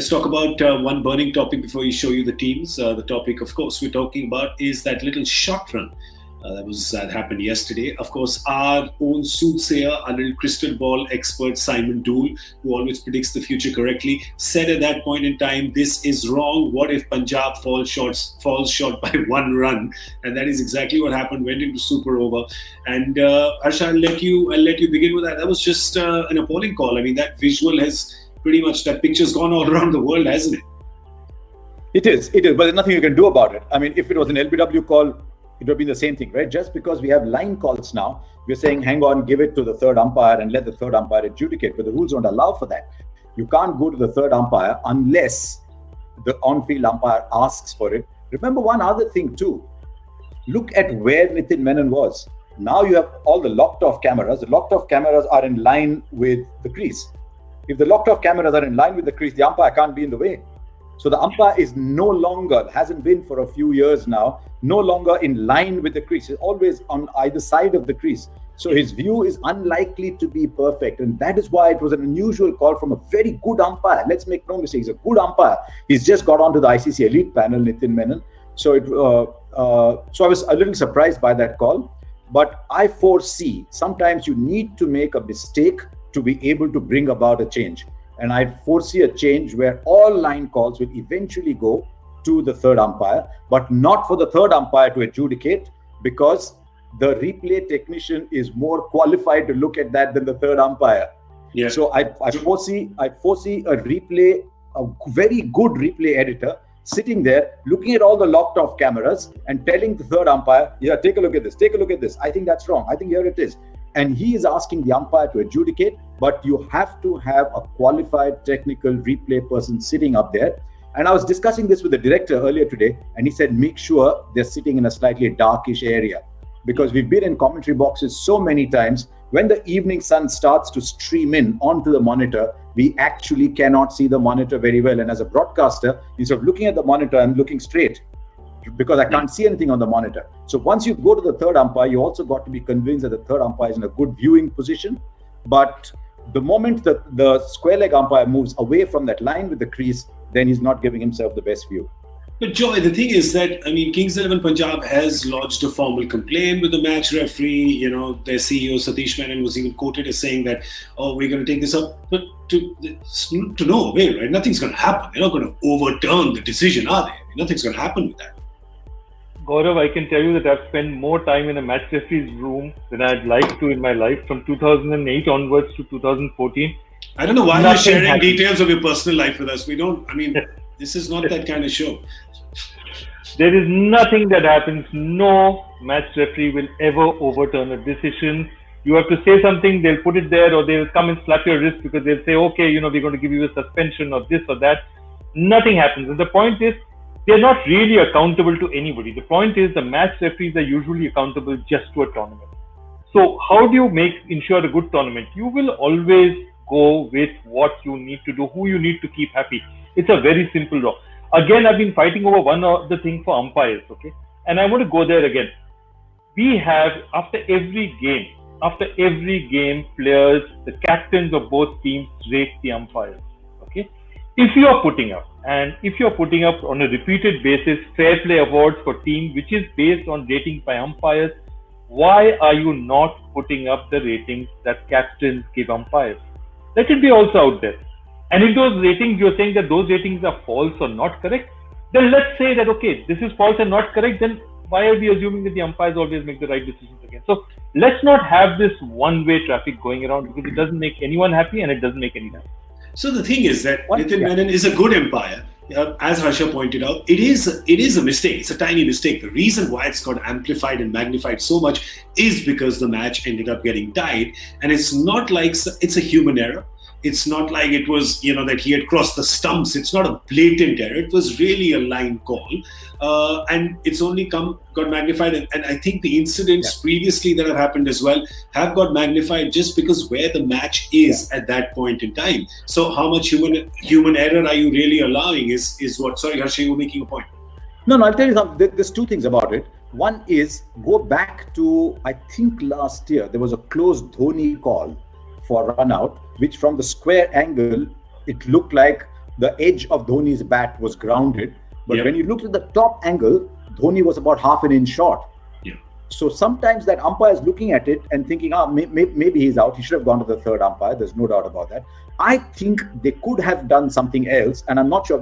Let's talk about one burning topic before we show you the teams. The topic, of course, we're talking about is that little shot run that happened yesterday. Of course, our own soothsayer, our little crystal ball expert, Simon Dool, who always predicts the future correctly, said at that point in time, this is wrong. What if Punjab falls short by 1 run? And that is exactly what happened, went into super over. And Harsha, I'll let you begin with that. That was just an appalling call. I mean, that visual has pretty much, that picture's gone all around the world, hasn't it? It is, but there's nothing you can do about it. I mean, if it was an LBW call, it would be the same thing, right? Just because we have line calls now, we're saying, hang on, give it to the third umpire and let the third umpire adjudicate, but the rules don't allow for that. You can't go to the third umpire unless the on-field umpire asks for it. Remember one other thing too. Look at where Nitin Menon was. Now you have all the locked off cameras. The locked off cameras are in line with the crease. If the locked off cameras are in line with the crease, the umpire can't be in the way. So the umpire is no longer, hasn't been for a few years now, no longer in line with the crease. He's always on either side of the crease. So his view is unlikely to be perfect. And that is why it was an unusual call from a very good umpire. Let's make no mistake, he's a good umpire. He's just got onto the ICC elite panel, Nitin Menon. So I was a little surprised by that call. But I foresee sometimes you need to make a mistake to be able to bring about a change. And I foresee a change where all line calls will eventually go to the third umpire, but not for the third umpire to adjudicate, because the replay technician is more qualified to look at that than the third umpire. Yeah. So I foresee a replay, a very good replay editor sitting there looking at all the locked off cameras and telling the third umpire, yeah, take a look at this. I think that's wrong. I think here it is. And he is asking the umpire to adjudicate, but you have to have a qualified technical replay person sitting up there. And I was discussing this with the director earlier today, and he said, make sure they're sitting in a slightly darkish area, because we've been in commentary boxes so many times. When the evening sun starts to stream in onto the monitor, we actually cannot see the monitor very well. And as a broadcaster, instead of looking at the monitor, I'm looking straight, because I can't see anything on the monitor. So once you go to the third umpire, you also got to be convinced that the third umpire is in a good viewing position. But the moment that the square leg umpire moves away from that line with the crease, then he's not giving himself the best view. But Joy, the thing is that, I mean, Kings 11 Punjab has lodged a formal complaint with the match referee. You know, their CEO Satish Menon was even quoted as saying that, oh, we're going to take this up. But to no avail, right? Nothing's going to happen. They're not going to overturn the decision, are they? Nothing's going to happen with that. Gaurav, I can tell you that I've spent more time in a match referee's room than I'd like to in my life, from 2008 onwards to 2014. I don't know why you're sharing details of your personal life with us. We don't, I mean, this is not that kind of show. There is nothing that happens. No match referee will ever overturn a decision. You have to say something, they'll put it there, or they'll come and slap your wrist because they'll say, okay, we're going to give you a suspension or this or that. Nothing happens. And the point is, they're not really accountable to anybody. The point is, the match referees are usually accountable just to a tournament. So how do you ensure a good tournament? You will always go with what you need to do, who you need to keep happy. It's a very simple law. Again, I've been fighting over one other thing for umpires, okay? And I want to go there again. We have, after every game, players, the captains of both teams rate the umpires, okay? If you are putting up on a repeated basis fair play awards for teams which is based on ratings by umpires, why are you not putting up the ratings that captains give umpires? Let it be also out there. And if those ratings, you're saying that those ratings are false or not correct, then let's say that, okay, this is false and not correct, then why are we assuming that the umpires always make the right decisions again? So let's not have this one-way traffic going around, because it doesn't make anyone happy and it doesn't make anyone happy. So the thing is that Nitin Menon is a good umpire. As Harsha pointed out, it is a mistake. It's a tiny mistake. The reason why it's got amplified and magnified so much is because the match ended up getting tied. And it's not like it's a human error. It's not like it was, that he had crossed the stumps. It's not a blatant error. It was really a line call. And it's only got magnified. And I think the incidents previously that have happened as well have got magnified just because where the match is at that point in time. So how much human error are you really allowing is what? Sorry, Harsha, you were making a point. No, I'll tell you something. There's two things about it. One is, go back to, I think last year, there was a close Dhoni call for run out, which from the square angle, it looked like the edge of Dhoni's bat was grounded. But Yep. when you looked at the top angle, Dhoni was about half an inch short. Yeah. So sometimes that umpire is looking at it and thinking, maybe he's out. He should have gone to the third umpire. There's no doubt about that. I think they could have done something else, and I'm not sure.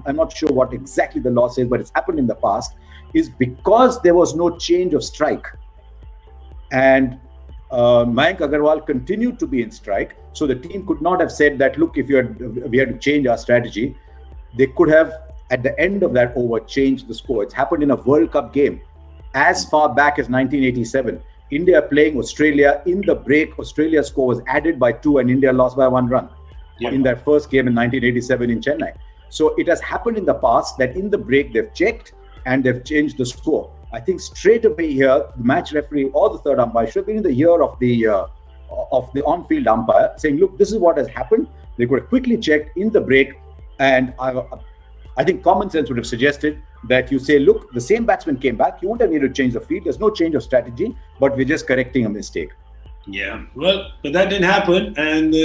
I'm not sure what exactly the law says, but it's happened in the past. Is because there was no change of strike, and Mayank Agarwal continued to be in strike. So the team could not have said that, look, if we had to change our strategy. They could have, at the end of that over, changed the score. It's happened in a World Cup game as far back as 1987. India playing Australia. In the break, Australia's score was added by 2 and India lost by 1 run in that first game in 1987 in Chennai. So it has happened in the past that in the break they've checked and they've changed the score. I think straight away here, the match referee or the third umpire should have been in the ear of the on-field umpire saying, look, this is what has happened. They could have quickly checked in the break, and I think common sense would have suggested that you say, look, the same batsman came back. You won't have need to change the field. There's no change of strategy, but we're just correcting a mistake. Yeah, well, but that didn't happen, and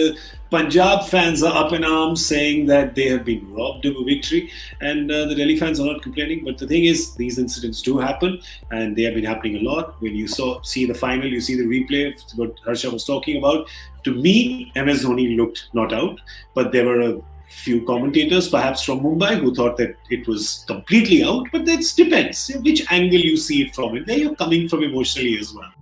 Punjab fans are up in arms saying that they have been robbed of a victory, and the Delhi fans are not complaining. But the thing is, these incidents do happen, and they have been happening a lot. When you see the final, you see the replay, what Harsha was talking about. To me, MS Dhoni looked not out, but there were a few commentators, perhaps from Mumbai, who thought that it was completely out. But that depends which angle you see it from, and where you're coming from emotionally as well.